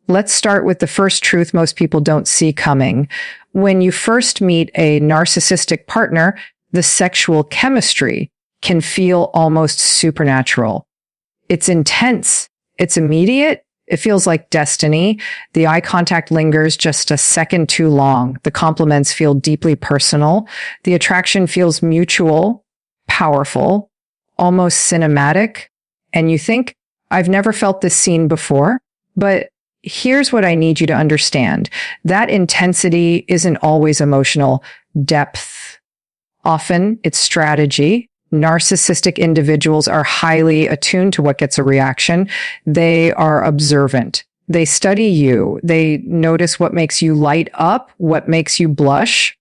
Let's start with the first truth most people don't see coming. When you first meet a narcissistic partner, the sexual chemistry can feel almost supernatural. It's intense. It's immediate. It feels like destiny. The eye contact lingers just a second too long. The compliments feel deeply personal. The attraction feels mutual, powerful, almost cinematic. And you think, I've never felt this scene before. But here's what I need you to understand. That intensity isn't always emotional depth. Often it's strategy. Narcissistic individuals are highly attuned to what gets a reaction. They are observant. They study you. They notice what makes you light up, what makes you blush,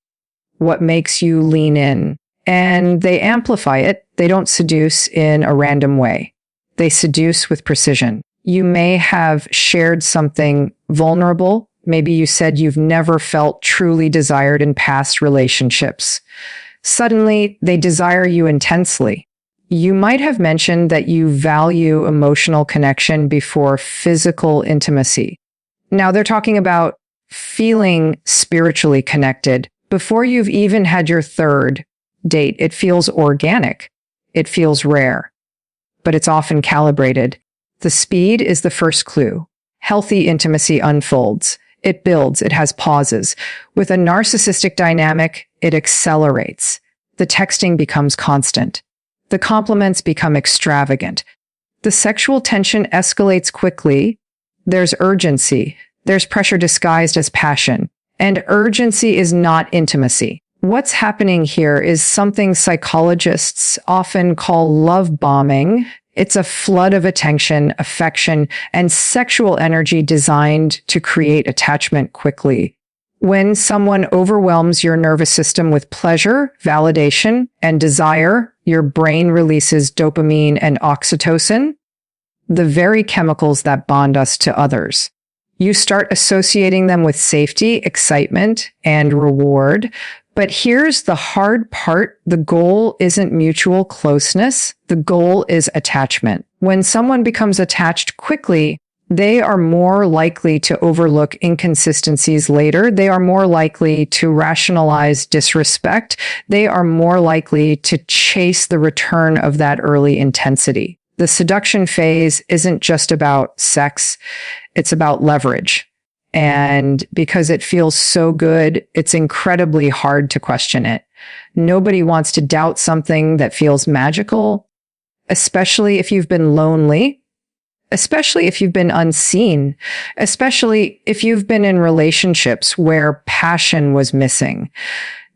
what makes you lean in. And they amplify it. They don't seduce in a random way. They seduce with precision. You may have shared something vulnerable. Maybe you said you've never felt truly desired in past relationships. Suddenly, they desire you intensely. You might have mentioned that you value emotional connection before physical intimacy. Now they're talking about feeling spiritually connected. Before you've even had your third date, it feels organic. It feels rare, but it's often calibrated. The speed is the first clue. Healthy intimacy unfolds. It builds. It has pauses. With a narcissistic dynamic, it accelerates. The texting becomes constant. The compliments become extravagant. The sexual tension escalates quickly. There's urgency. There's pressure disguised as passion. And urgency is not intimacy. What's happening here is something psychologists often call love bombing. It's a flood of attention, affection, and sexual energy designed to create attachment quickly. When someone overwhelms your nervous system with pleasure, validation, and desire, your brain releases dopamine and oxytocin, the very chemicals that bond us to others. You start associating them with safety, excitement, and reward. But here's the hard part. The goal isn't mutual closeness. The goal is attachment. When someone becomes attached quickly, they are more likely to overlook inconsistencies later. They are more likely to rationalize disrespect. They are more likely to chase the return of that early intensity. The seduction phase isn't just about sex. It's about leverage. And because it feels so good, it's incredibly hard to question it. Nobody wants to doubt something that feels magical, especially if you've been lonely, especially if you've been unseen, especially if you've been in relationships where passion was missing.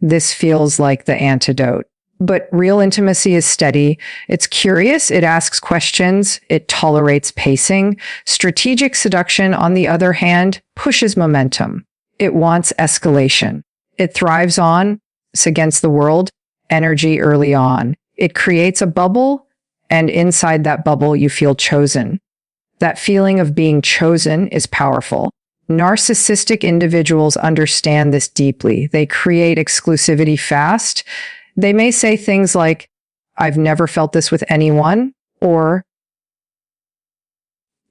This feels like the antidote. But real intimacy is steady. It's curious. It asks questions. It tolerates pacing. Strategic seduction, on the other hand, pushes momentum. It wants escalation. It thrives on, it's against the world, energy early on. It creates a bubble, and inside that bubble, you feel chosen. That feeling of being chosen is powerful. Narcissistic individuals understand this deeply. They create exclusivity fast. They may say things like, I've never felt this with anyone, or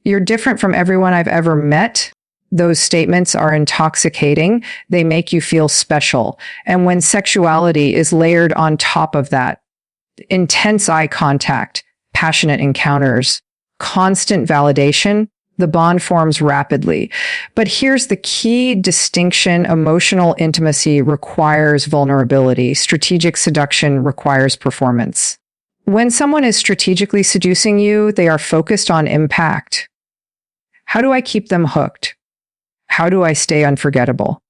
you're different from everyone I've ever met. Those statements are intoxicating. They make you feel special. And when sexuality is layered on top of that, intense eye contact, passionate encounters, constant validation, the bond forms rapidly. But here's the key distinction. Emotional intimacy requires vulnerability. Strategic seduction requires performance. When someone is strategically seducing you, they are focused on impact. How do I keep them hooked? How do I stay unforgettable?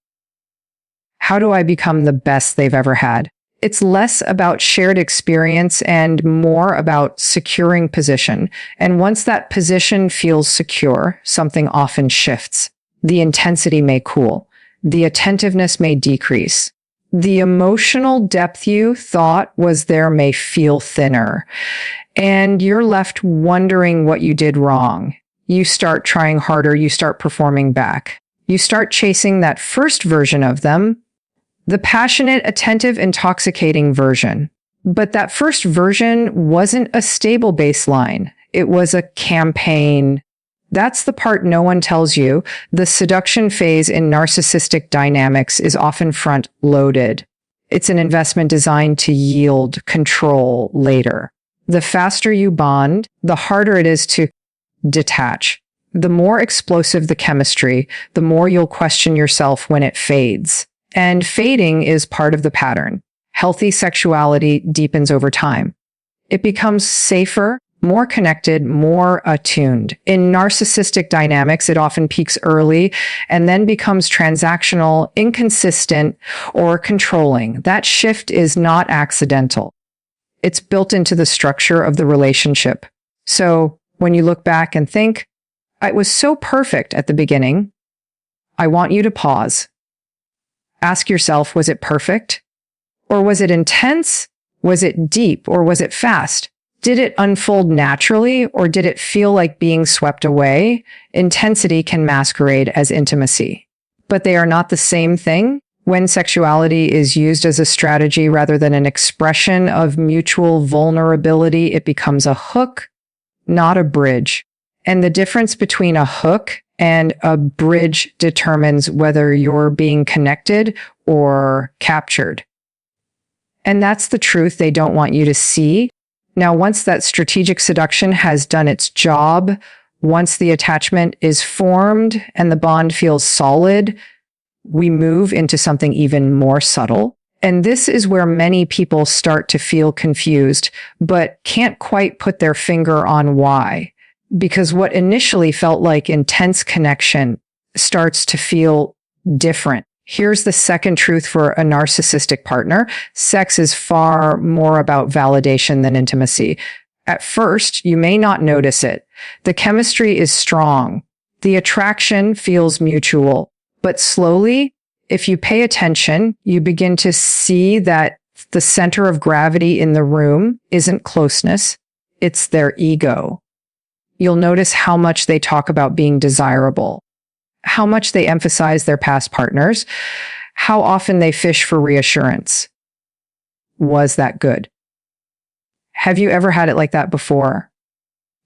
How do I become the best they've ever had? It's less about shared experience and more about securing position. And once that position feels secure, something often shifts. The intensity may cool. The attentiveness may decrease. The emotional depth you thought was there may feel thinner. And you're left wondering what you did wrong. You start trying harder. You start performing back. You start chasing that first version of them, the passionate, attentive, intoxicating version. But that first version wasn't a stable baseline. It was a campaign That's the part no one tells you. The seduction phase in narcissistic dynamics is often front-loaded. It's an investment designed to yield control later. The faster you bond, the harder it is to detach. The more explosive the chemistry, the more you'll question yourself when it fades. And fading is part of the pattern. Healthy sexuality deepens over time. It becomes safer, more connected, more attuned. In narcissistic dynamics, it often peaks early and then becomes transactional, inconsistent, or controlling. That shift is not accidental. It's built into the structure of the relationship. So when you look back and think, it was so perfect at the beginning, I want you to pause. Ask yourself, was it perfect? Or was it intense? Was it deep? Or was it fast? Did it unfold naturally, or did it feel like being swept away? Intensity can masquerade as intimacy, but they are not the same thing. When sexuality is used as a strategy rather than an expression of mutual vulnerability, it becomes a hook, not a bridge. And the difference between a hook and a bridge determines whether you're being connected or captured. And that's the truth they don't want you to see. Now, once that strategic seduction has done its job, once the attachment is formed and the bond feels solid, we move into something even more subtle. And this is where many people start to feel confused, but can't quite put their finger on why. Because what initially felt like intense connection starts to feel different. Here's the second truth for a narcissistic partner. Sex is far more about validation than intimacy. At first, you may not notice it. The chemistry is strong. The attraction feels mutual. But slowly, if you pay attention, you begin to see that the center of gravity in the room isn't closeness, it's their ego. You'll notice how much they talk about being desirable, how much they emphasize their past partners, how often they fish for reassurance. Was that good? Have you ever had it like that before?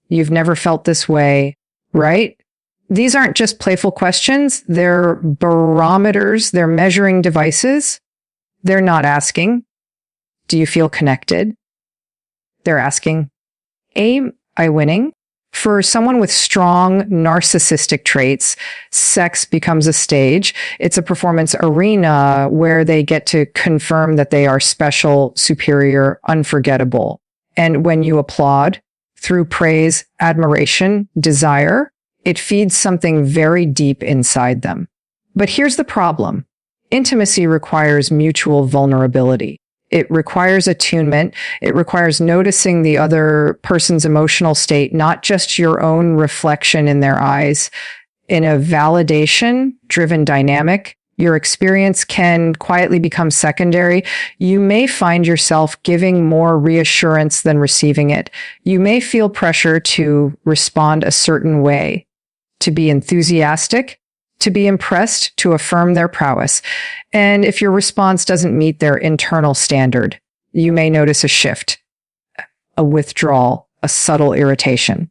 You've never felt this way, right? These aren't just playful questions. They're barometers. They're measuring devices. They're not asking, do you feel connected? They're asking, am I winning? For someone with strong narcissistic traits, sex becomes a stage. It's a performance arena where they get to confirm that they are special, superior, unforgettable. And when you applaud through praise, admiration, desire, it feeds something very deep inside them. But here's the problem. Intimacy requires mutual vulnerability. It requires attunement. It requires noticing the other person's emotional state, not just your own reflection in their eyes. In a validation-driven dynamic, your experience can quietly become secondary. You may find yourself giving more reassurance than receiving it. You may feel pressure to respond a certain way, to be enthusiastic, to be impressed, to affirm their prowess. And if your response doesn't meet their internal standard, you may notice a shift, a withdrawal, a subtle irritation,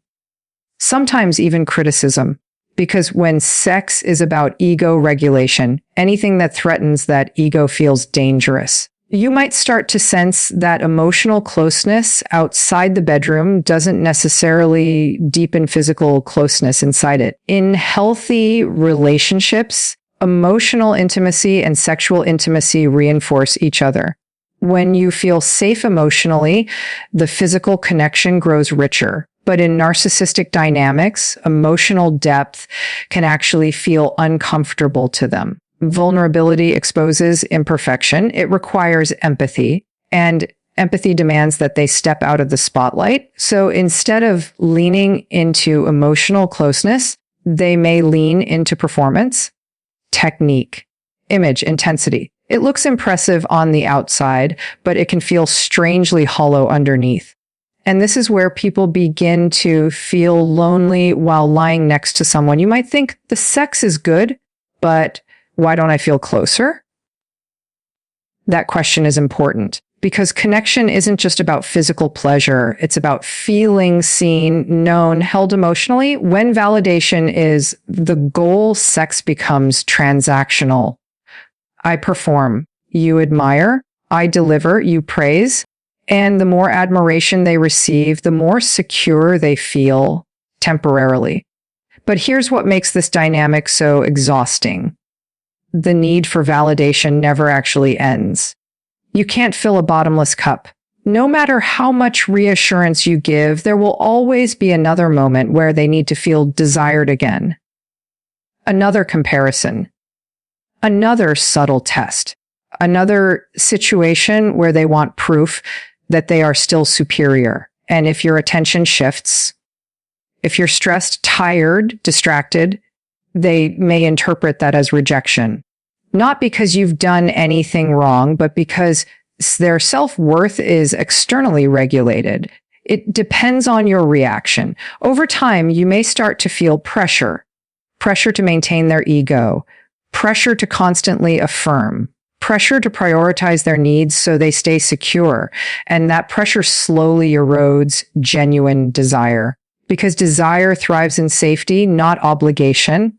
sometimes even criticism. Because when sex is about ego regulation, anything that threatens that ego feels dangerous. You might start to sense that emotional closeness outside the bedroom doesn't necessarily deepen physical closeness inside it. In healthy relationships, emotional intimacy and sexual intimacy reinforce each other. When you feel safe emotionally, the physical connection grows richer. But in narcissistic dynamics, emotional depth can actually feel uncomfortable to them. Vulnerability exposes imperfection. It requires empathy, and empathy demands that they step out of the spotlight. So instead of leaning into emotional closeness, they may lean into performance, technique, image, intensity. It looks impressive on the outside, but it can feel strangely hollow underneath. And this is where people begin to feel lonely while lying next to someone. You might think the sex is good, but why don't I feel closer? That question is important because connection isn't just about physical pleasure. It's about feeling seen, known, held emotionally. When validation is the goal, sex becomes transactional. I perform, you admire, I deliver, you praise. And the more admiration they receive, the more secure they feel temporarily. But here's what makes this dynamic so exhausting. The need for validation never actually ends. You can't fill a bottomless cup. No matter how much reassurance you give, there will always be another moment where they need to feel desired again. Another comparison. Another subtle test. Another situation where they want proof that they are still superior. And if your attention shifts, if you're stressed, tired, distracted, they may interpret that as rejection. Not because you've done anything wrong, but because their self-worth is externally regulated. It depends on your reaction. Over time, you may start to feel pressure to maintain their ego, pressure to constantly affirm, pressure to prioritize their needs so they stay secure. And that pressure slowly erodes genuine desire. Because desire thrives in safety, not obligation.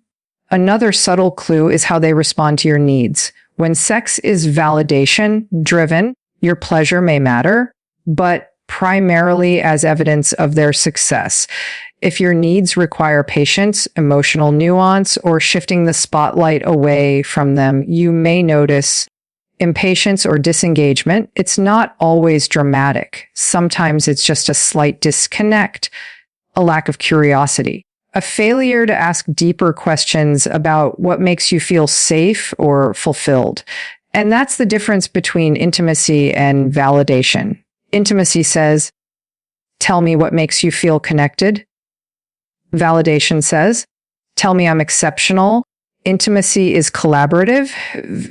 Another subtle clue is how they respond to your needs. When sex is validation-driven, your pleasure may matter, but primarily as evidence of their success. If your needs require patience, emotional nuance, or shifting the spotlight away from them, you may notice impatience or disengagement. It's not always dramatic. Sometimes it's just a slight disconnect, a lack of curiosity, a failure to ask deeper questions about what makes you feel safe or fulfilled. And that's the difference between intimacy and validation. Intimacy says, tell me what makes you feel connected. Validation says, tell me I'm exceptional. Intimacy is collaborative.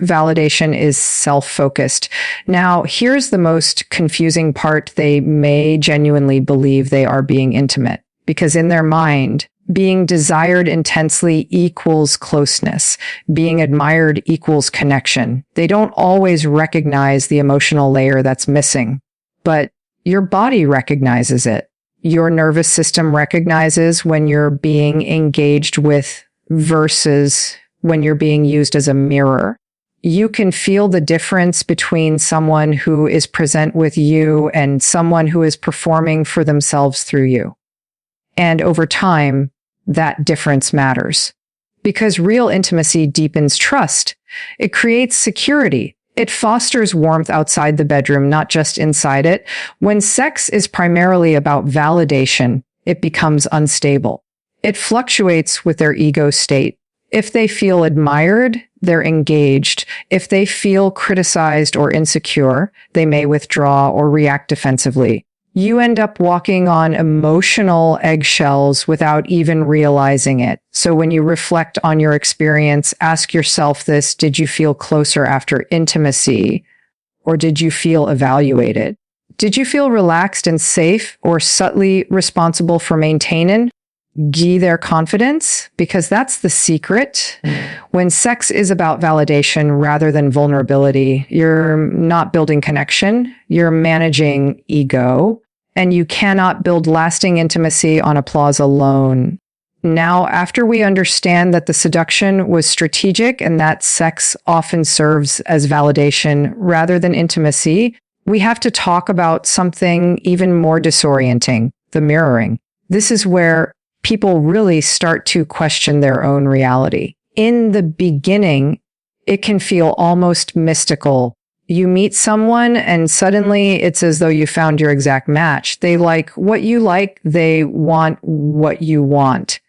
Validation is self-focused. Now, here's the most confusing part. They may genuinely believe they are being intimate because in their mind, being desired intensely equals closeness. Being admired equals connection. They don't always recognize the emotional layer that's missing, but your body recognizes it. Your nervous system recognizes when you're being engaged with versus when you're being used as a mirror. You can feel the difference between someone who is present with you and someone who is performing for themselves through you. And over time, that difference matters. Because real intimacy deepens trust. It creates security. It fosters warmth outside the bedroom, not just inside it. When sex is primarily about validation, it becomes unstable. It fluctuates with their ego state. If they feel admired, they're engaged. If they feel criticized or insecure, they may withdraw or react defensively. You end up walking on emotional eggshells without even realizing it. So when you reflect on your experience, ask yourself this: did you feel closer after intimacy, or did you feel evaluated? Did you feel relaxed and safe, or subtly responsible for maintaining their confidence? Because that's the secret. When sex is about validation rather than vulnerability, you're not building connection, you're managing ego. And you cannot build lasting intimacy on applause alone. Now, after we understand that the seduction was strategic and that sex often serves as validation rather than intimacy, we have to talk about something even more disorienting: the mirroring. This is where people really start to question their own reality. In the beginning, it can feel almost mystical. You meet someone and suddenly it's as though you found your exact match. They like what you like. They want what you want.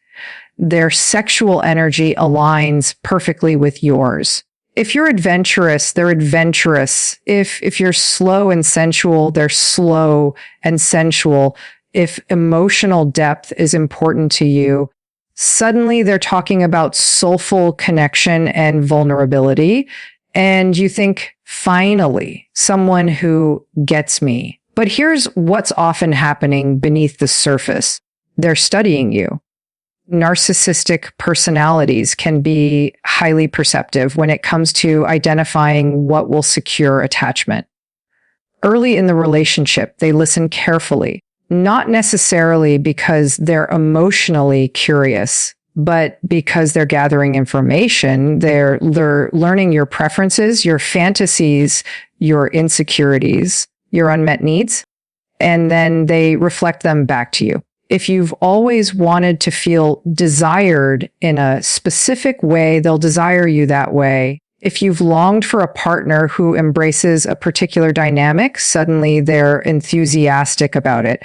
Their sexual energy aligns perfectly with yours. If you're adventurous, they're adventurous. If you're slow and sensual, they're slow and sensual. If emotional depth is important to you, suddenly they're talking about soulful connection and vulnerability. And you think, finally, someone who gets me. But here's what's often happening beneath the surface. They're studying you. Narcissistic personalities can be highly perceptive when it comes to identifying what will secure attachment. Early in the relationship, they listen carefully, not necessarily because they're emotionally curious, but because they're gathering information. They're learning your preferences, your fantasies, your insecurities, your unmet needs, and then they reflect them back to you. If you've always wanted to feel desired in a specific way, they'll desire you that way. If you've longed for a partner who embraces a particular dynamic, suddenly they're enthusiastic about it.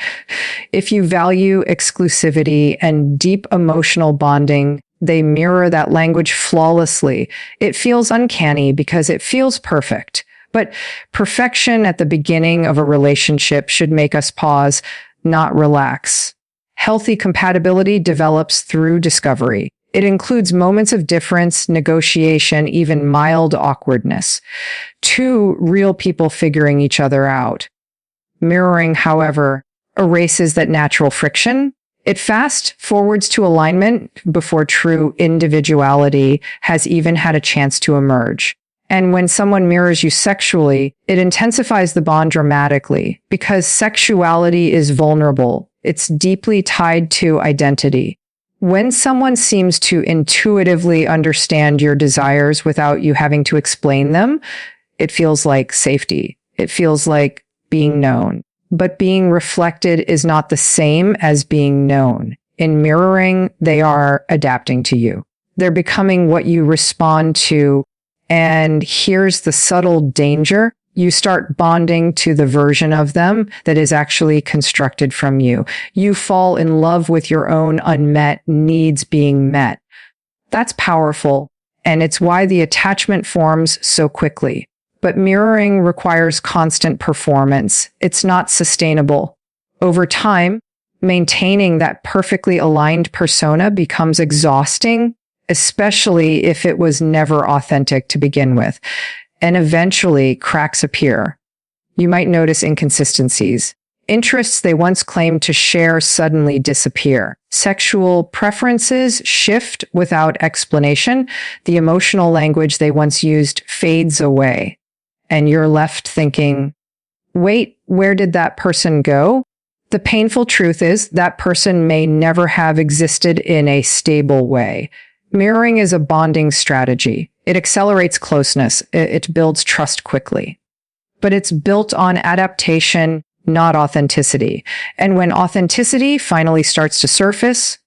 If you value exclusivity and deep emotional bonding, they mirror that language flawlessly. It feels uncanny because it feels perfect. But perfection at the beginning of a relationship should make us pause, not relax. Healthy compatibility develops through discovery. It includes moments of difference, negotiation, even mild awkwardness. Two real people figuring each other out. Mirroring, however, erases that natural friction. It fast forwards to alignment before true individuality has even had a chance to emerge. And when someone mirrors you sexually, it intensifies the bond dramatically because sexuality is vulnerable. It's deeply tied to identity. When someone seems to intuitively understand your desires without you having to explain them, it feels like safety. It feels like being known. But being reflected is not the same as being known. In mirroring, they are adapting to you. They're becoming what you respond to. And here's the subtle danger. You start bonding to the version of them that is actually constructed from you. You fall in love with your own unmet needs being met. That's powerful, and it's why the attachment forms so quickly. But mirroring requires constant performance. It's not sustainable. Over time, maintaining that perfectly aligned persona becomes exhausting, especially if it was never authentic to begin with. And eventually, cracks appear. You might notice inconsistencies. Interests they once claimed to share suddenly disappear. Sexual preferences shift without explanation. The emotional language they once used fades away. And you're left thinking, wait, where did that person go? The painful truth is that person may never have existed in a stable way. Mirroring is a bonding strategy. It accelerates closeness. It builds trust quickly. But it's built on adaptation, not authenticity. And when authenticity finally starts to surface,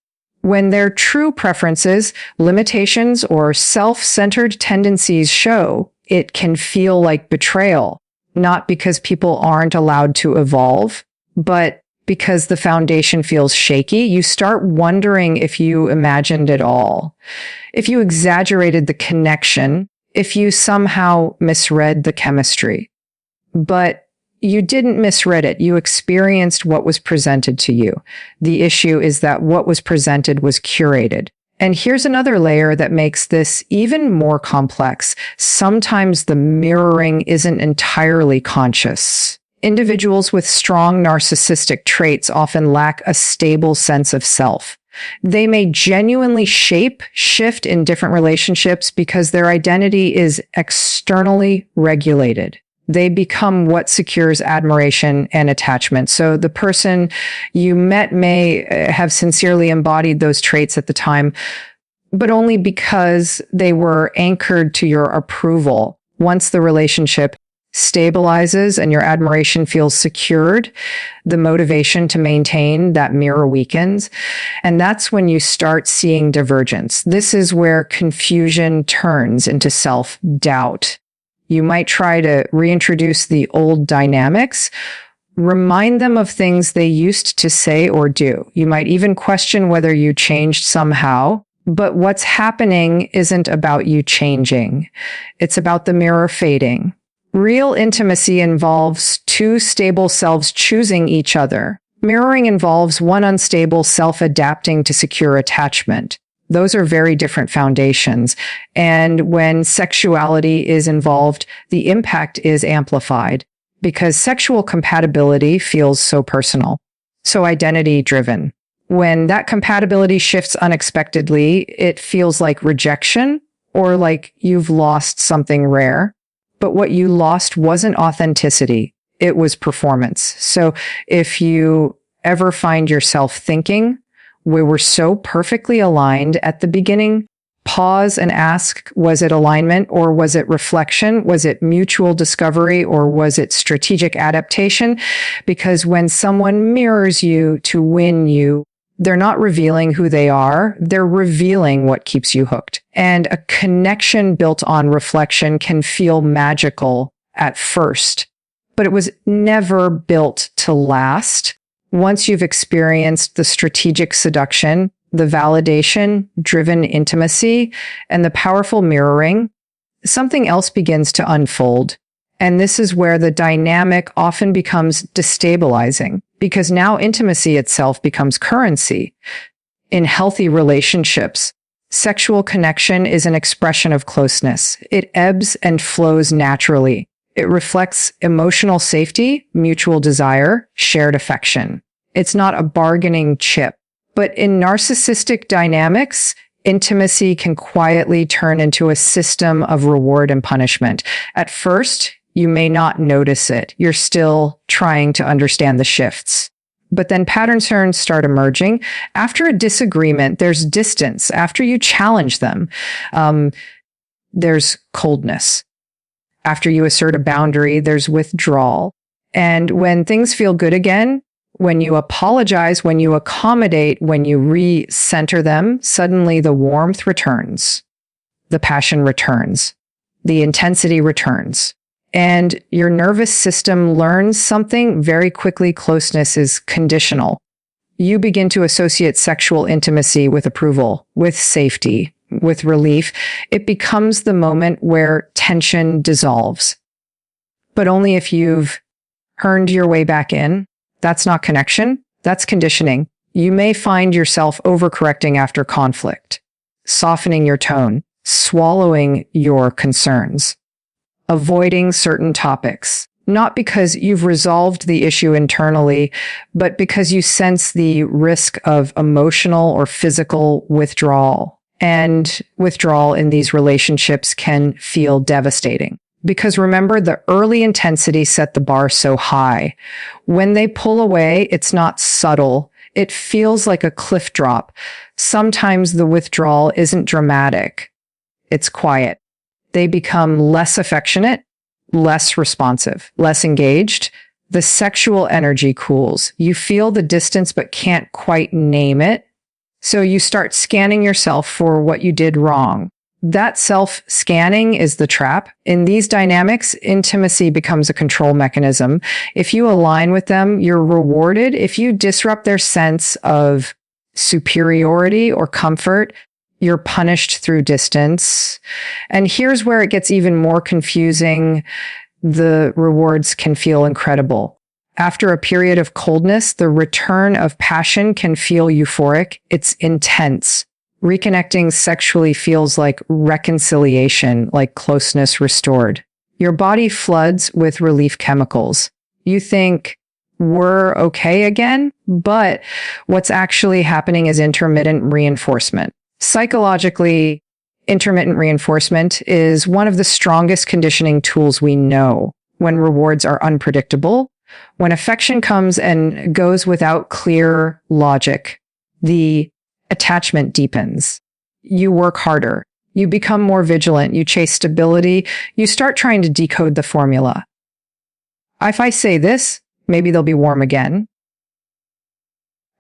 when their true preferences, limitations, or self-centered tendencies show, it can feel like betrayal, not because people aren't allowed to evolve, but because the foundation feels shaky. You start wondering if you imagined it all, if you exaggerated the connection, if you somehow misread the chemistry. But you didn't misread it. You experienced what was presented to you. The issue is that what was presented was curated. And here's another layer that makes this even more complex. Sometimes the mirroring isn't entirely conscious. Individuals with strong narcissistic traits often lack a stable sense of self. They may genuinely shift in different relationships because their identity is externally regulated. They become what secures admiration and attachment. So the person you met may have sincerely embodied those traits at the time, but only because they were anchored to your approval. Once the relationship stabilizes and your admiration feels secured, the motivation to maintain that mirror weakens. And that's when you start seeing divergence. This is where confusion turns into self-doubt. You might try to reintroduce the old dynamics, remind them of things they used to say or do. You might even question whether you changed somehow. But what's happening isn't about you changing. It's about the mirror fading. Real intimacy involves two stable selves choosing each other. Mirroring involves one unstable self adapting to secure attachment. Those are very different foundations. And when sexuality is involved, the impact is amplified because sexual compatibility feels so personal, so identity driven. When that compatibility shifts unexpectedly, it feels like rejection or like you've lost something rare. But what you lost wasn't authenticity. it was performance. So if you ever find yourself thinking, we were so perfectly aligned at the beginning, pause and ask, was it alignment or was it reflection? Was it mutual discovery or was it strategic adaptation? Because when someone mirrors you to win you, they're not revealing who they are. They're revealing what keeps you hooked. And a connection built on reflection can feel magical at first, but it was never built to last. Once you've experienced the strategic seduction, the validation-driven intimacy, and the powerful mirroring, something else begins to unfold. And this is where the dynamic often becomes destabilizing, because now intimacy itself becomes currency. In healthy relationships, sexual connection is an expression of closeness. It ebbs and flows naturally. It reflects emotional safety, mutual desire, shared affection. It's not a bargaining chip. But in narcissistic dynamics, intimacy can quietly turn into a system of reward and punishment. At first, you may not notice it. You're still trying to understand the shifts. But then patterns start emerging. After a disagreement, there's distance. After you challenge them, there's coldness. After you assert a boundary, there's withdrawal. And when things feel good again, when you apologize, when you accommodate, when you recenter them, suddenly the warmth returns, the passion returns, the intensity returns, and your nervous system learns something very quickly. Closeness is conditional. You begin to associate sexual intimacy with approval, with safety, with relief. It becomes the moment where tension dissolves, but only if you've earned your way back in. That's not connection. That's conditioning. You may find yourself overcorrecting after conflict, softening your tone, swallowing your concerns, avoiding certain topics, not because you've resolved the issue internally, but because you sense the risk of emotional or physical withdrawal. And withdrawal in these relationships can feel devastating. Because remember, the early intensity set the bar so high. When they pull away, it's not subtle. It feels like a cliff drop. Sometimes the withdrawal isn't dramatic. It's quiet. They become less affectionate, less responsive, less engaged. The sexual energy cools. You feel the distance but can't quite name it. So you start scanning yourself for what you did wrong. That self-scanning is the trap. In these dynamics, intimacy becomes a control mechanism. If you align with them, you're rewarded. If you disrupt their sense of superiority or comfort, you're punished through distance. And here's where it gets even more confusing. The rewards can feel incredible. After a period of coldness, the return of passion can feel euphoric. It's intense. Reconnecting sexually feels like reconciliation, like closeness restored. Your body floods with relief chemicals. You think, we're okay again? But what's actually happening is intermittent reinforcement. Psychologically, intermittent reinforcement is one of the strongest conditioning tools we know. When rewards are unpredictable, when affection comes and goes without clear logic, the attachment deepens. You work harder. You become more vigilant. You chase stability. You start trying to decode the formula. If I say this, maybe they'll be warm again.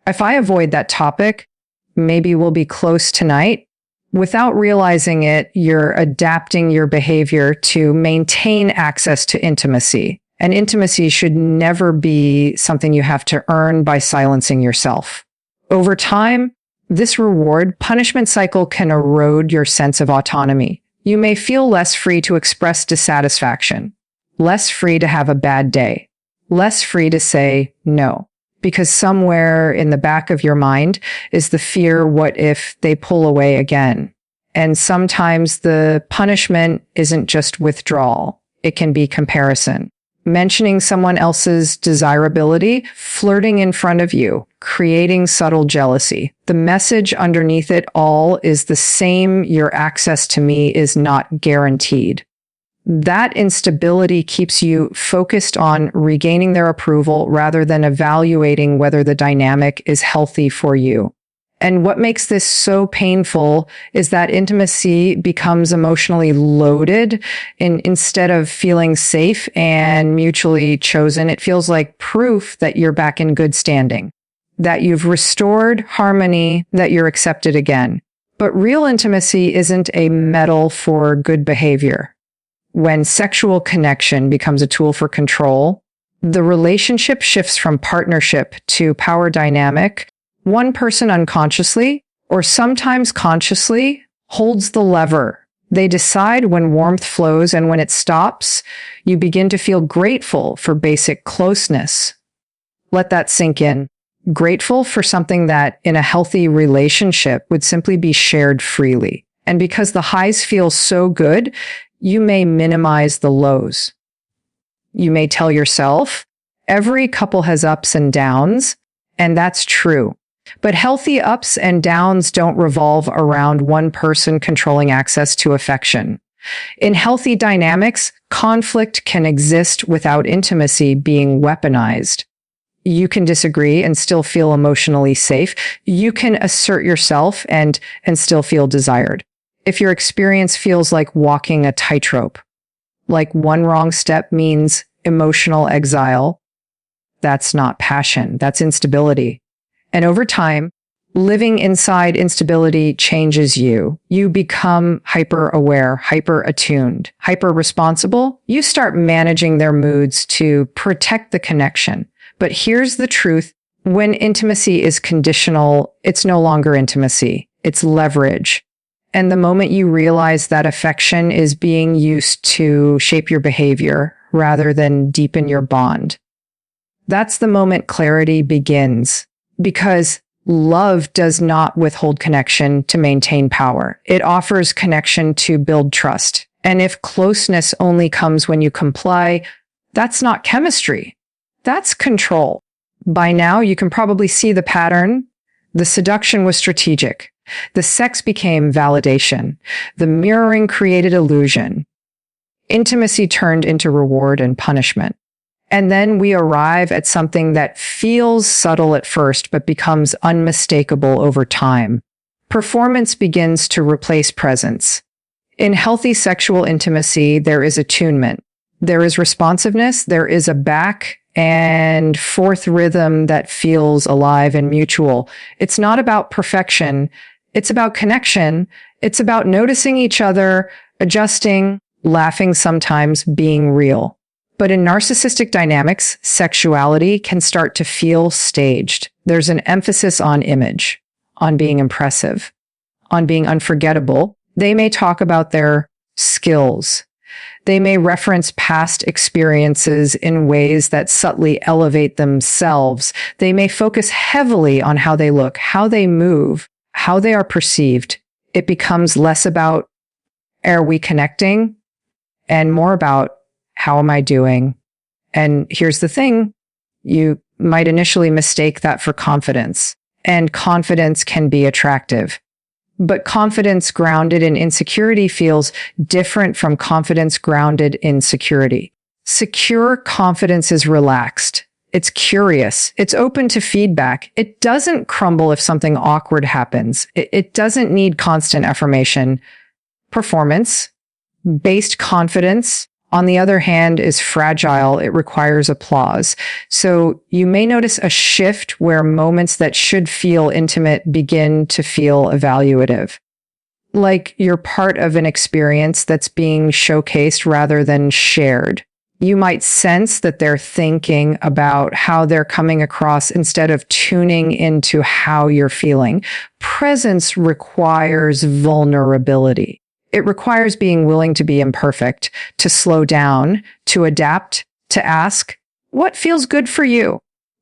If I avoid that topic, maybe we'll be close tonight. Without realizing it, you're adapting your behavior to maintain access to intimacy. And intimacy should never be something you have to earn by silencing yourself. Over time, this reward punishment cycle can erode your sense of autonomy. You may feel less free to express dissatisfaction, less free to have a bad day, less free to say no, because somewhere in the back of your mind is the fear, what if they pull away again? And sometimes the punishment isn't just withdrawal. It can be comparison. Mentioning someone else's desirability, flirting in front of you, creating subtle jealousy. The message underneath it all is the same. Your access to me is not guaranteed. That instability keeps you focused on regaining their approval rather than evaluating whether the dynamic is healthy for you. And what makes this so painful is that intimacy becomes emotionally loaded, and instead of feeling safe and mutually chosen, it feels like proof that you're back in good standing, that you've restored harmony, that you're accepted again. But real intimacy isn't a medal for good behavior. When sexual connection becomes a tool for control, the relationship shifts from partnership to power dynamic. One person unconsciously, or sometimes consciously, holds the lever. They decide when warmth flows, and when it stops, you begin to feel grateful for basic closeness. Let that sink in. Grateful for something that, in a healthy relationship, would simply be shared freely. And because the highs feel so good, you may minimize the lows. You may tell yourself, every couple has ups and downs, and that's true. But healthy ups and downs don't revolve around one person controlling access to affection. In healthy dynamics, conflict can exist without intimacy being weaponized. You can disagree and still feel emotionally safe. You can assert yourself and still feel desired. If your experience feels like walking a tightrope, like one wrong step means emotional exile, that's not passion, that's instability. And over time, living inside instability changes you. You become hyper-aware, hyper-attuned, hyper-responsible. You start managing their moods to protect the connection. But here's the truth. When intimacy is conditional, it's no longer intimacy. It's leverage. And the moment you realize that affection is being used to shape your behavior rather than deepen your bond, that's the moment clarity begins. Because love does not withhold connection to maintain power. It offers connection to build trust. And if closeness only comes when you comply, that's not chemistry. That's control. By now, you can probably see the pattern. The seduction was strategic. The sex became validation. The mirroring created illusion. Intimacy turned into reward and punishment. And then we arrive at something that feels subtle at first, but becomes unmistakable over time. Performance begins to replace presence. In healthy sexual intimacy, there is attunement. There is responsiveness. There is a back and forth rhythm that feels alive and mutual. It's not about perfection. It's about connection. It's about noticing each other, adjusting, laughing sometimes, being real. But in narcissistic dynamics, sexuality can start to feel staged. There's an emphasis on image, on being impressive, on being unforgettable. They may talk about their skills. They may reference past experiences in ways that subtly elevate themselves. They may focus heavily on how they look, how they move, how they are perceived. It becomes less about, are we connecting? And more about, how am I doing? And here's the thing, you might initially mistake that for confidence, and confidence can be attractive. But confidence grounded in insecurity feels different from confidence grounded in security. Secure confidence is relaxed. It's curious. It's open to feedback. It doesn't crumble if something awkward happens. It doesn't need constant affirmation. Performance-based confidence, on the other hand, is fragile. It requires applause. So you may notice a shift where moments that should feel intimate begin to feel evaluative. Like you're part of an experience that's being showcased rather than shared. You might sense that they're thinking about how they're coming across instead of tuning into how you're feeling. Presence requires vulnerability. It requires being willing to be imperfect, to slow down, to adapt, to ask, what feels good for you?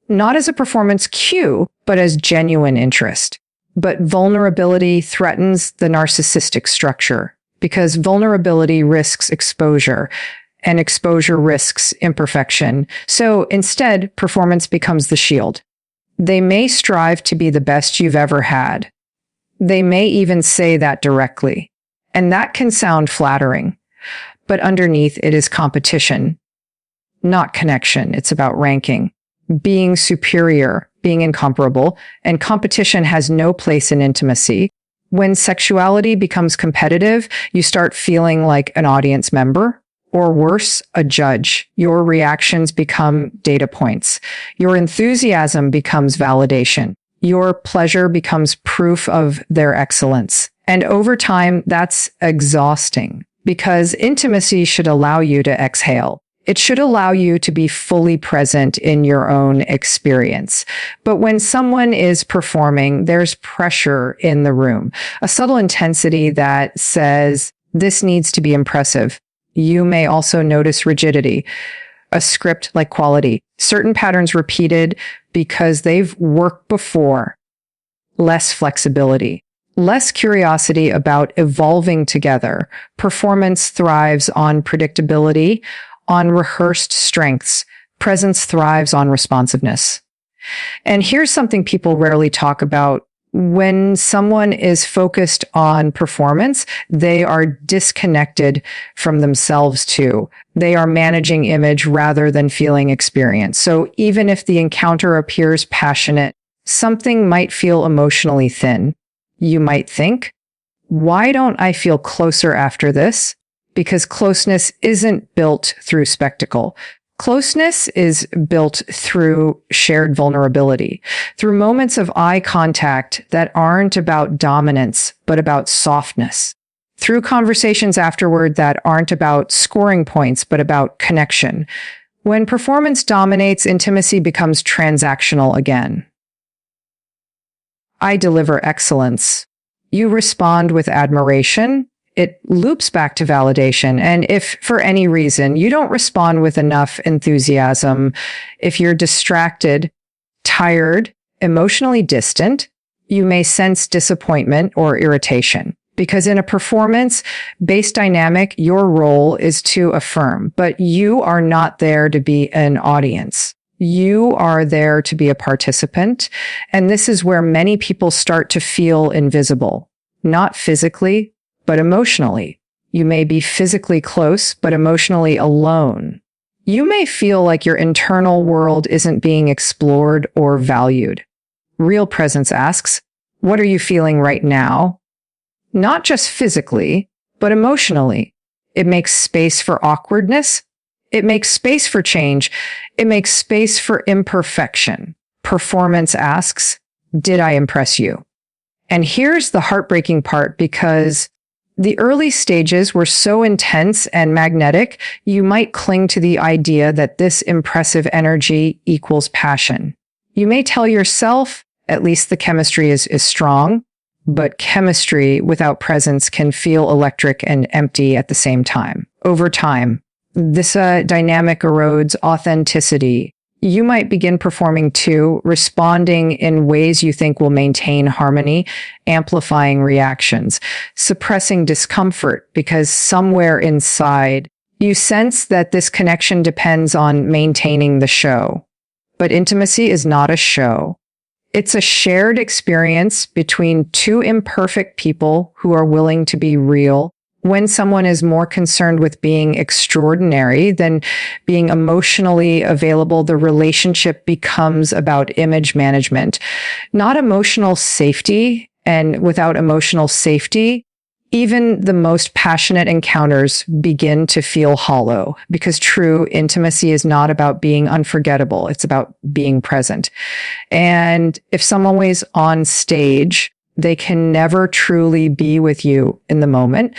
Not as a performance cue, but as genuine interest. But vulnerability threatens the narcissistic structure because vulnerability risks exposure, and exposure risks imperfection. So instead, performance becomes the shield. They may strive to be the best you've ever had. They may even say that directly. And that can sound flattering. but underneath it is competition, not connection. It's about ranking, being superior, being incomparable, and competition has no place in intimacy. When sexuality becomes competitive, you start feeling like an audience member, or worse, a judge. Your reactions become data points. Your enthusiasm becomes validation. Your pleasure becomes proof of their excellence. And over time, that's exhausting because intimacy should allow you to exhale. It should allow you to be fully present in your own experience. But when someone is performing, there's pressure in the room, a subtle intensity that says, this needs to be impressive. You may also notice rigidity, a script like quality, certain patterns repeated because they've worked before, less flexibility, less curiosity about evolving together. Performance thrives on predictability, on rehearsed strengths. Presence thrives on responsiveness. And here's something people rarely talk about. When someone is focused on performance, they are disconnected from themselves too. They are managing image rather than feeling experience. So even if the encounter appears passionate, something might feel emotionally thin. You might think, why don't I feel closer after this? Because closeness isn't built through spectacle. Closeness is built through shared vulnerability, through moments of eye contact that aren't about dominance, but about softness, through conversations afterward that aren't about scoring points, but about connection. When performance dominates, intimacy becomes transactional again. I deliver excellence. You respond with admiration. It loops back to validation. And if for any reason you don't respond with enough enthusiasm, if you're distracted, tired, emotionally distant, you may sense disappointment or irritation. Because in a performance-based dynamic, your role is to affirm, but you are not there to be an audience. You are there to be a participant. And this is where many people start to feel invisible, not physically, but emotionally. You may be physically close, but emotionally alone. You may feel like your internal world isn't being explored or valued. Real presence asks, what are you feeling right now? Not just physically, but emotionally. It makes space for awkwardness. It makes space for change. It makes space for imperfection. Performance asks, did I impress you? And here's the heartbreaking part, because the early stages were so intense and magnetic, you might cling to the idea that this impressive energy equals passion. You may tell yourself, at least the chemistry is strong, but chemistry without presence can feel electric and empty at the same time. Over time, this dynamic erodes authenticity. You might begin performing too, responding in ways you think will maintain harmony, amplifying reactions, suppressing discomfort, because somewhere inside you sense that this connection depends on maintaining the show. But intimacy is not a show. It's a shared experience between two imperfect people who are willing to be real. When someone is more concerned with being extraordinary than being emotionally available, the relationship becomes about image management, not emotional safety. And without emotional safety, even the most passionate encounters begin to feel hollow, because true intimacy is not about being unforgettable. It's about being present. And if someone is on stage, they can never truly be with you in the moment.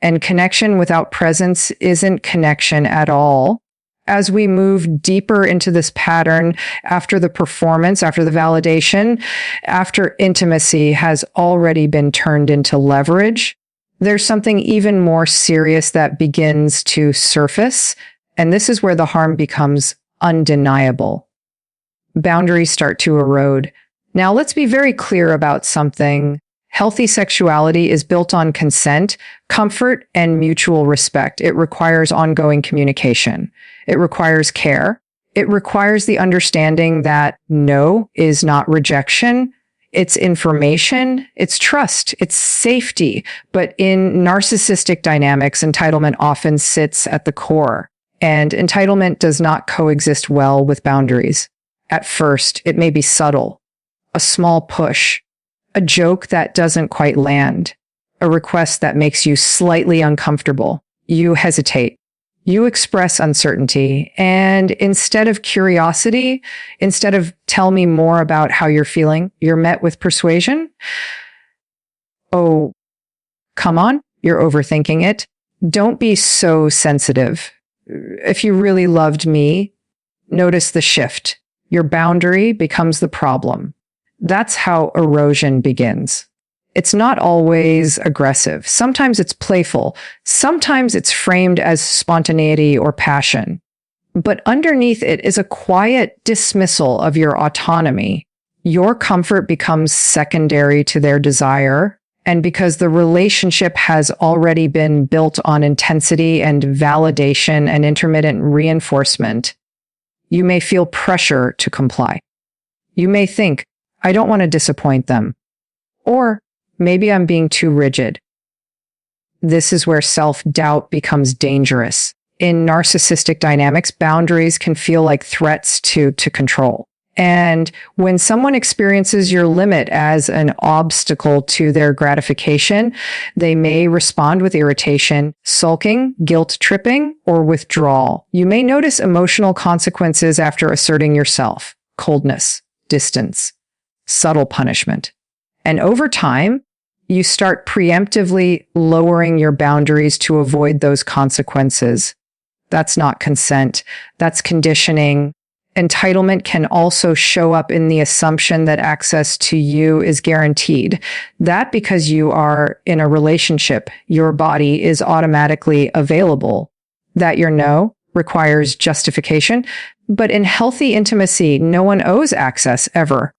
And connection without presence isn't connection at all. As we move deeper into this pattern, after the performance, after the validation, after intimacy has already been turned into leverage, there's something even more serious that begins to surface. And this is where the harm becomes undeniable. Boundaries start to erode. Now, let's be very clear about something. Healthy sexuality is built on consent, comfort, and mutual respect. It requires ongoing communication. It requires care. It requires the understanding that no is not rejection. It's information, it's trust, it's safety. But in narcissistic dynamics, entitlement often sits at the core. And entitlement does not coexist well with boundaries. At first, it may be subtle, a small push, a joke that doesn't quite land, a request that makes you slightly uncomfortable. You hesitate. You express uncertainty. And instead of curiosity, instead of tell me more about how you're feeling, you're met with persuasion. Oh, come on, you're overthinking it. Don't be so sensitive. If you really loved me, notice the shift. Your boundary becomes the problem. That's how erosion begins. It's not always aggressive. Sometimes it's playful. Sometimes it's framed as spontaneity or passion. But underneath it is a quiet dismissal of your autonomy. Your comfort becomes secondary to their desire. And because the relationship has already been built on intensity and validation and intermittent reinforcement, you may feel pressure to comply. You may think, I don't want to disappoint them. Or maybe I'm being too rigid. This is where self-doubt becomes dangerous. In narcissistic dynamics, boundaries can feel like threats to control. And when someone experiences your limit as an obstacle to their gratification, they may respond with irritation, sulking, guilt tripping, or withdrawal. You may notice emotional consequences after asserting yourself: coldness, distance, subtle punishment. And over time, you start preemptively lowering your boundaries to avoid those consequences. That's not consent. That's conditioning. Entitlement can also show up in the assumption that access to you is guaranteed. That because you are in a relationship, your body is automatically available. That your no requires justification. But in healthy intimacy, no one owes access ever.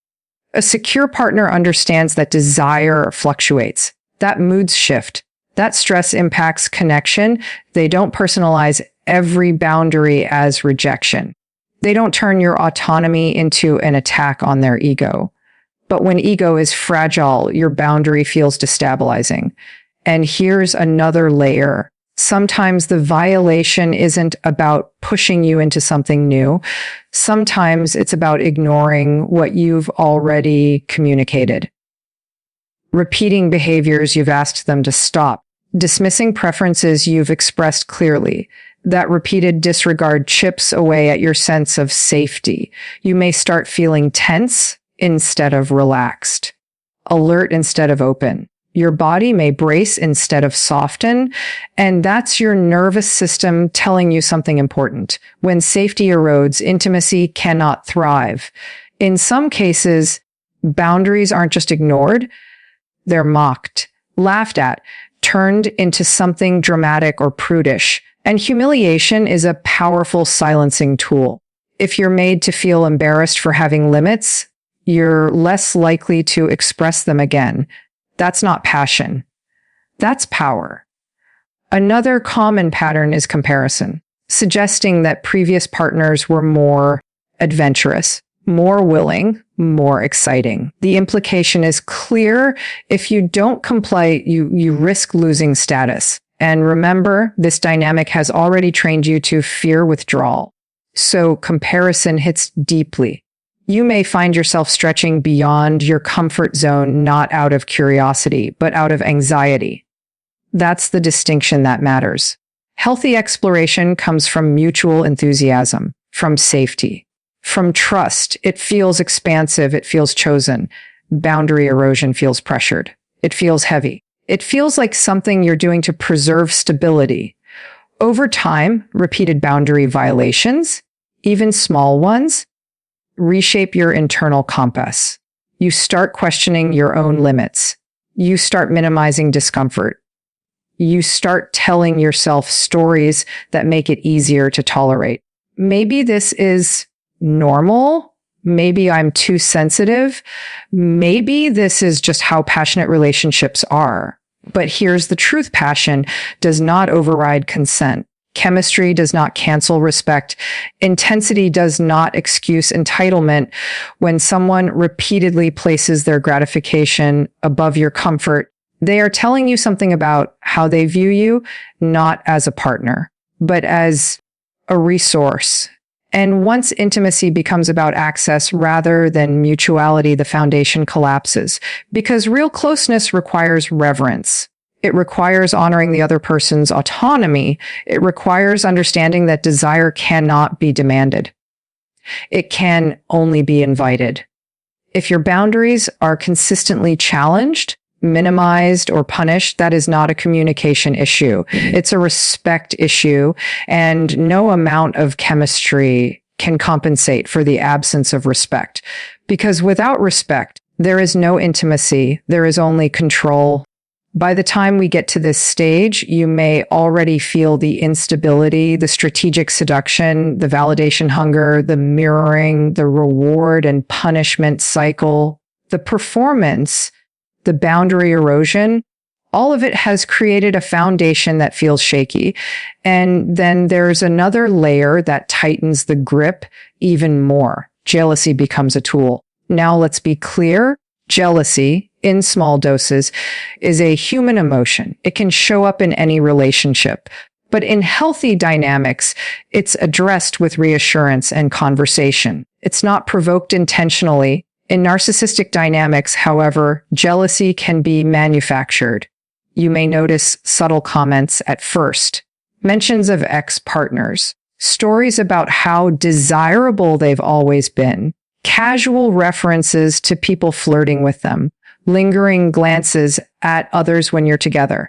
A secure partner understands that desire fluctuates, that moods shift, that stress impacts connection. They don't personalize every boundary as rejection. They don't turn your autonomy into an attack on their ego. But when ego is fragile, your boundary feels destabilizing. And here's another layer. Sometimes the violation isn't about pushing you into something new. Sometimes it's about ignoring what you've already communicated. Repeating behaviors you've asked them to stop. Dismissing preferences you've expressed clearly. That repeated disregard chips away at your sense of safety. You may start feeling tense instead of relaxed, alert instead of open. Your body may brace instead of soften, and that's your nervous system telling you something important. When safety erodes, intimacy cannot thrive. In some cases, boundaries aren't just ignored, they're mocked, laughed at, turned into something dramatic or prudish. And humiliation is a powerful silencing tool. If you're made to feel embarrassed for having limits, you're less likely to express them again. That's not passion. That's power. Another common pattern is comparison, suggesting that previous partners were more adventurous, more willing, more exciting. The implication is clear. If you don't comply, you risk losing status. And remember, this dynamic has already trained you to fear withdrawal. So comparison hits deeply. You may find yourself stretching beyond your comfort zone, not out of curiosity, but out of anxiety. That's the distinction that matters. Healthy exploration comes from mutual enthusiasm, from safety, from trust. It feels expansive. It feels chosen. Boundary erosion feels pressured. It feels heavy. It feels like something you're doing to preserve stability. Over time, repeated boundary violations, even small ones, reshape your internal compass. You start questioning your own limits. You start minimizing discomfort. You start telling yourself stories that make it easier to tolerate. Maybe this is normal. Maybe I'm too sensitive. Maybe this is just how passionate relationships are. But here's the truth. Passion does not override consent. Chemistry does not cancel respect. Intensity does not excuse entitlement. When someone repeatedly places their gratification above your comfort, they are telling you something about how they view you, not as a partner, but as a resource. And once intimacy becomes about access rather than mutuality, the foundation collapses. Because real closeness requires reverence. It requires honoring the other person's autonomy. It requires understanding that desire cannot be demanded. It can only be invited. If your boundaries are consistently challenged, minimized, or punished, that is not a communication issue. It's a respect issue, and no amount of chemistry can compensate for the absence of respect. Because without respect, there is no intimacy. There is only control. By the time we get to this stage, you may already feel the instability, the strategic seduction, the validation hunger, the mirroring, the reward and punishment cycle, the performance, the boundary erosion. All of it has created a foundation that feels shaky. And then there's another layer that tightens the grip even more. Jealousy becomes a tool. Now let's be clear. Jealousy, in small doses, is a human emotion. It can show up in any relationship. But in healthy dynamics, it's addressed with reassurance and conversation. It's not provoked intentionally. In narcissistic dynamics, however, jealousy can be manufactured. You may notice subtle comments at first, mentions of ex-partners, stories about how desirable they've always been, casual references to people flirting with them, lingering glances at others when you're together,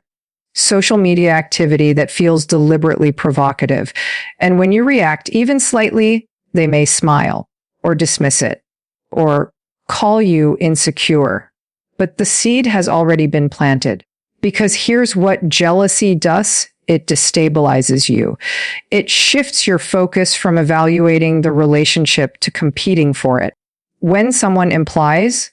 social media activity that feels deliberately provocative. And when you react even slightly, they may smile or dismiss it or call you insecure. But the seed has already been planted. Because here's what jealousy does. It destabilizes you. It shifts your focus from evaluating the relationship to competing for it. When someone implies,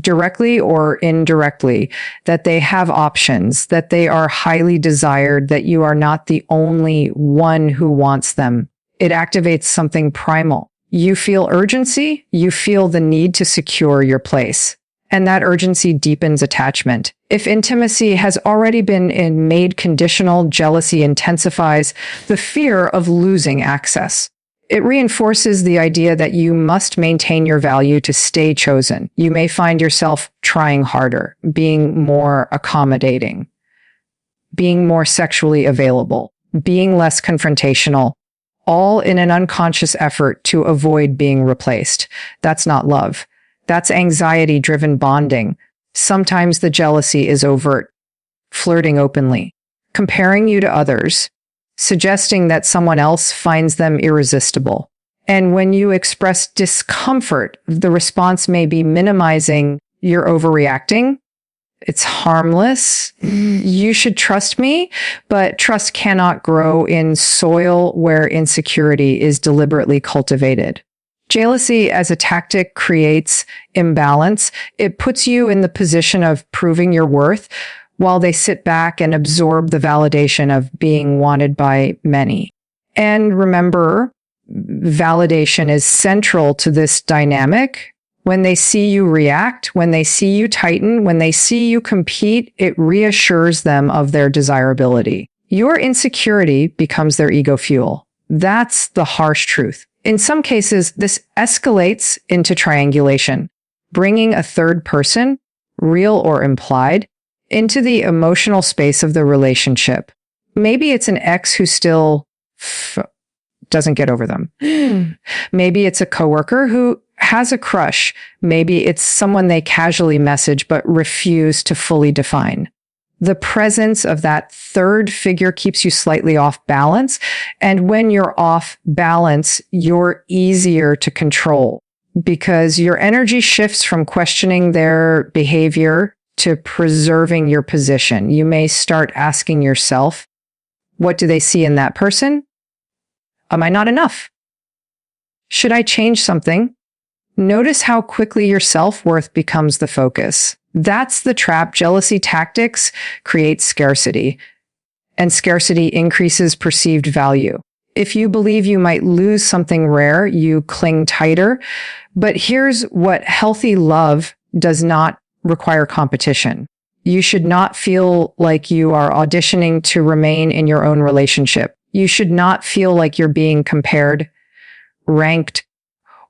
directly or indirectly, that they have options, that they are highly desired, that you are not the only one who wants them, it activates something primal. You feel urgency, you feel the need to secure your place. And that urgency deepens attachment. If intimacy has already been made conditional, jealousy intensifies the fear of losing access. It reinforces the idea that you must maintain your value to stay chosen. You may find yourself trying harder, being more accommodating, being more sexually available, being less confrontational, all in an unconscious effort to avoid being replaced. That's not love. That's anxiety-driven bonding. Sometimes the jealousy is overt, flirting openly, comparing you to others, suggesting that someone else finds them irresistible. And when you express discomfort, the response may be minimizing, "You're overreacting. It's harmless. You should trust me." But trust cannot grow in soil where insecurity is deliberately cultivated. Jealousy as a tactic creates imbalance. It puts you in the position of proving your worth while they sit back and absorb the validation of being wanted by many. And remember, validation is central to this dynamic. When they see you react, when they see you tighten, when they see you compete, it reassures them of their desirability. Your insecurity becomes their ego fuel. That's the harsh truth. In some cases, this escalates into triangulation, bringing a third person, real or implied, into the emotional space of the relationship. Maybe it's an ex who still doesn't get over them. Maybe it's a coworker who has a crush. Maybe it's someone they casually message but refuse to fully define. The presence of that third figure keeps you slightly off balance. And when you're off balance, you're easier to control because your energy shifts from questioning their behavior to preserving your position. You may start asking yourself, what do they see in that person? Am I not enough? Should I change something? Notice how quickly your self-worth becomes the focus. That's the trap. Jealousy tactics create scarcity. and scarcity increases perceived value. If you believe you might lose something rare, you cling tighter. But here's what healthy love does not require: competition. You should not feel like you are auditioning to remain in your own relationship. You should not feel like you're being compared, ranked,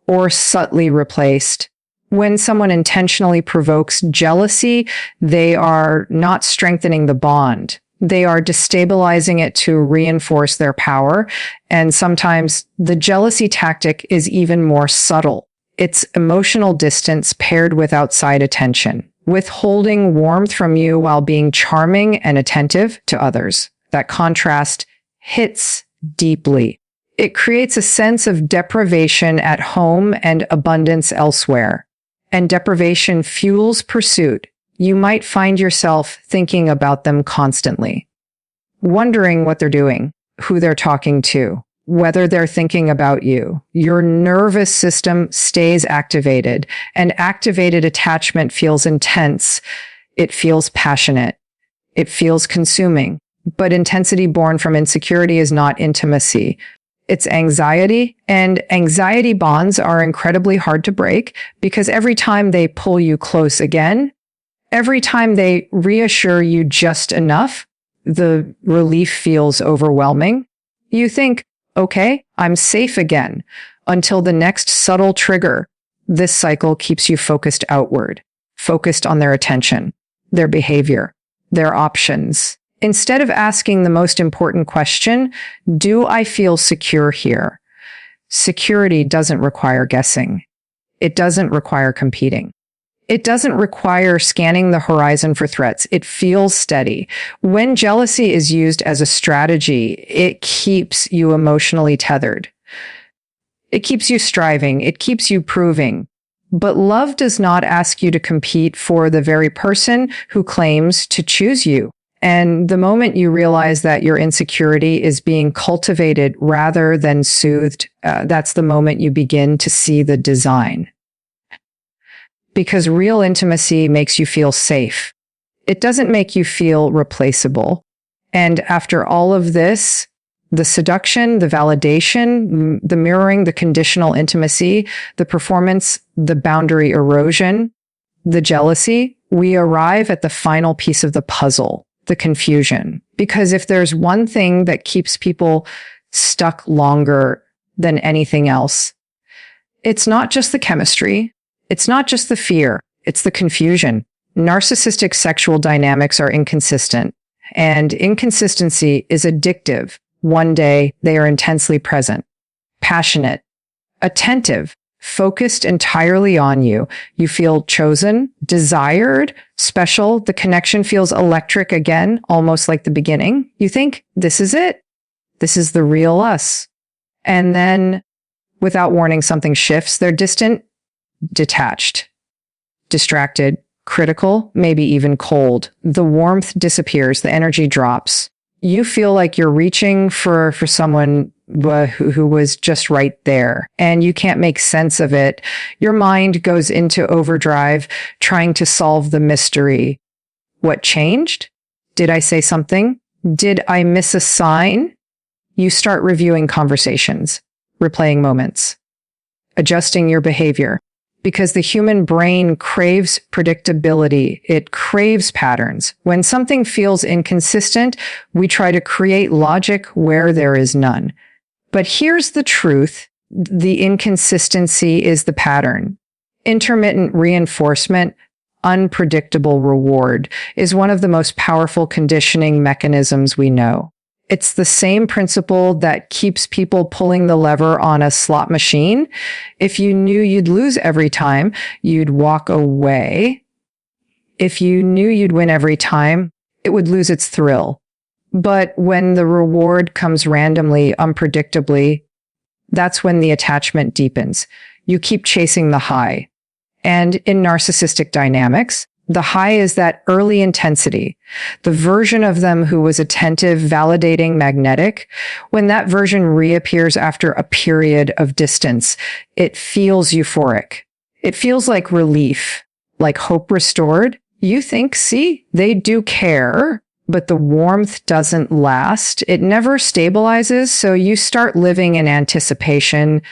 or subtly replaced. When someone intentionally provokes jealousy, they are not strengthening the bond. They are destabilizing it to reinforce their power. And sometimes the jealousy tactic is even more subtle. It's emotional distance paired with outside attention, withholding warmth from you while being charming and attentive to others. That contrast hits deeply. It creates a sense of deprivation at home and abundance elsewhere. And deprivation fuels pursuit. You might find yourself thinking about them constantly, wondering what they're doing, who they're talking to, whether they're thinking about you. Your nervous system stays activated, and activated attachment feels intense. It feels passionate. It feels consuming. But intensity born from insecurity is not intimacy. It's anxiety, and anxiety bonds are incredibly hard to break because every time they pull you close again, every time they reassure you just enough, the relief feels overwhelming. You think, okay, I'm safe again, until the next subtle trigger. This cycle keeps you focused outward, focused on their attention, their behavior, their options. Instead of asking the most important question, do I feel secure here? Security doesn't require guessing. It doesn't require competing. It doesn't require scanning the horizon for threats. It feels steady. When jealousy is used as a strategy, it keeps you emotionally tethered. It keeps you striving. It keeps you proving. But love does not ask you to compete for the very person who claims to choose you. And the moment you realize that your insecurity is being cultivated rather than soothed, that's the moment you begin to see the design. Because real intimacy makes you feel safe. It doesn't make you feel replaceable. And after all of this, the seduction, the validation, the mirroring, the conditional intimacy, the performance, the boundary erosion, the jealousy, we arrive at the final piece of the puzzle. The confusion. Because if there's one thing that keeps people stuck longer than anything else, it's not just the chemistry. It's not just the fear. It's the confusion. Narcissistic sexual dynamics are inconsistent, and inconsistency is addictive. One day, they are intensely present, passionate, attentive, focused entirely on you. You feel chosen, desired, special. The connection feels electric again, almost like the beginning. You think, this is it. This is the real us. And then, without warning, something shifts. They're distant, detached, distracted, critical, maybe even cold. The warmth disappears. The energy drops. You feel like you're reaching for someone who was just right there, and you can't make sense of it. Your mind goes into overdrive, trying to solve the mystery. What changed? Did I say something? Did I miss a sign? You start reviewing conversations, replaying moments, adjusting your behavior. Because the human brain craves predictability. It craves patterns. When something feels inconsistent, we try to create logic where there is none. But here's the truth. The inconsistency is the pattern. Intermittent reinforcement, unpredictable reward, is one of the most powerful conditioning mechanisms we know. It's the same principle that keeps people pulling the lever on a slot machine. If you knew you'd lose every time, you'd walk away. If you knew you'd win every time, it would lose its thrill. But when the reward comes randomly, unpredictably, that's when the attachment deepens. You keep chasing the high. And in narcissistic dynamics, the high is that early intensity, the version of them who was attentive, validating, magnetic. When that version reappears after a period of distance, it feels euphoric. It feels like relief, like hope restored. You think, see, they do care, but the warmth doesn't last. It never stabilizes, so you start living in anticipation,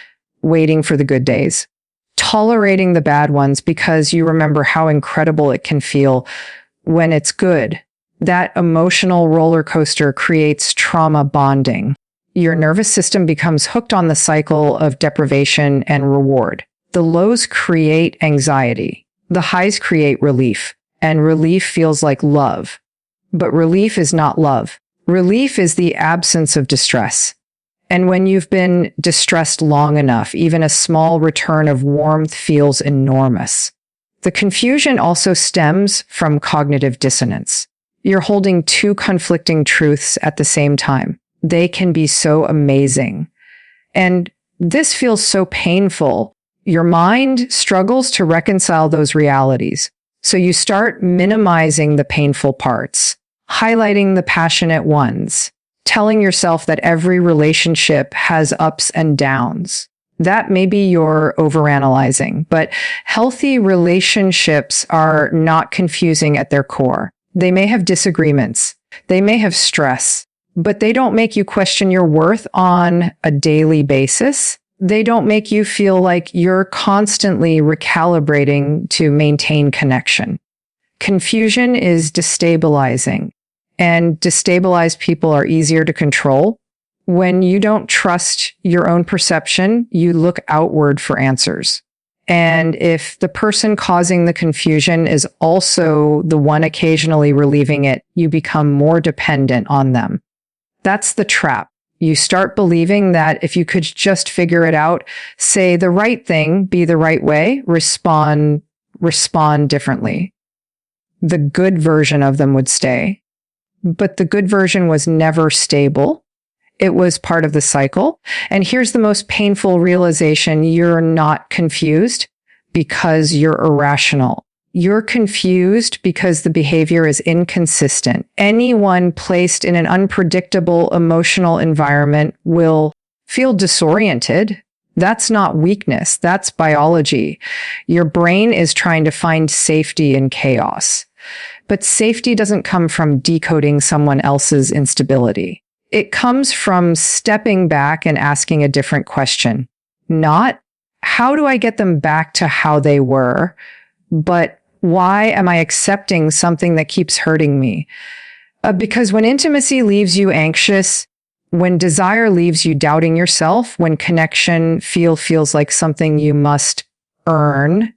waiting for the good days, tolerating the bad ones because you remember how incredible it can feel when it's good. That emotional roller coaster creates trauma bonding. Your nervous system becomes hooked on the cycle of deprivation and reward. The lows create anxiety. The highs create relief, and relief feels like love. But relief is not love. Relief is the absence of distress. And when you've been distressed long enough, even a small return of warmth feels enormous. The confusion also stems from cognitive dissonance. You're holding two conflicting truths at the same time. They can be so amazing. And this feels so painful. Your mind struggles to reconcile those realities. So you start minimizing the painful parts, highlighting the passionate ones, telling yourself that every relationship has ups and downs. That may be your overanalyzing, but healthy relationships are not confusing at their core. They may have disagreements. They may have stress, but they don't make you question your worth on a daily basis. They don't make you feel like you're constantly recalibrating to maintain connection. Confusion is destabilizing, and destabilized people are easier to control. When you don't trust your own perception, you look outward for answers. And if the person causing the confusion is also the one occasionally relieving it, you become more dependent on them. That's the trap. You start believing that if you could just figure it out, say the right thing, be the right way, respond differently, the good version of them would stay. But the good version was never stable. It was part of the cycle. And here's the most painful realization. You're not confused because you're irrational. You're confused because the behavior is inconsistent. Anyone placed in an unpredictable emotional environment will feel disoriented. That's not weakness. That's biology. Your brain is trying to find safety in chaos. But safety doesn't come from decoding someone else's instability. It comes from stepping back and asking a different question. Not, how do I get them back to how they were? But why am I accepting something that keeps hurting me? Because when intimacy leaves you anxious, when desire leaves you doubting yourself, when connection feels like something you must earn,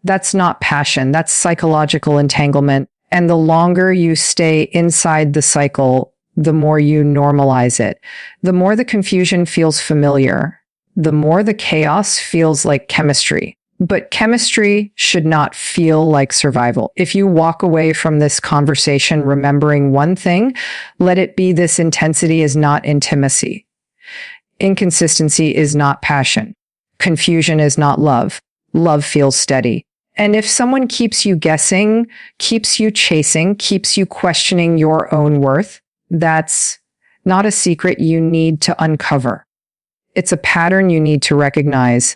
that's not passion. That's psychological entanglement. And the longer you stay inside the cycle, the more you normalize it. The more the confusion feels familiar, the more the chaos feels like chemistry. But chemistry should not feel like survival. If you walk away from this conversation remembering one thing, let it be this: intensity is not intimacy. Inconsistency is not passion. Confusion is not love. Love feels steady. And if someone keeps you guessing, keeps you chasing, keeps you questioning your own worth, that's not a secret you need to uncover. It's a pattern you need to recognize.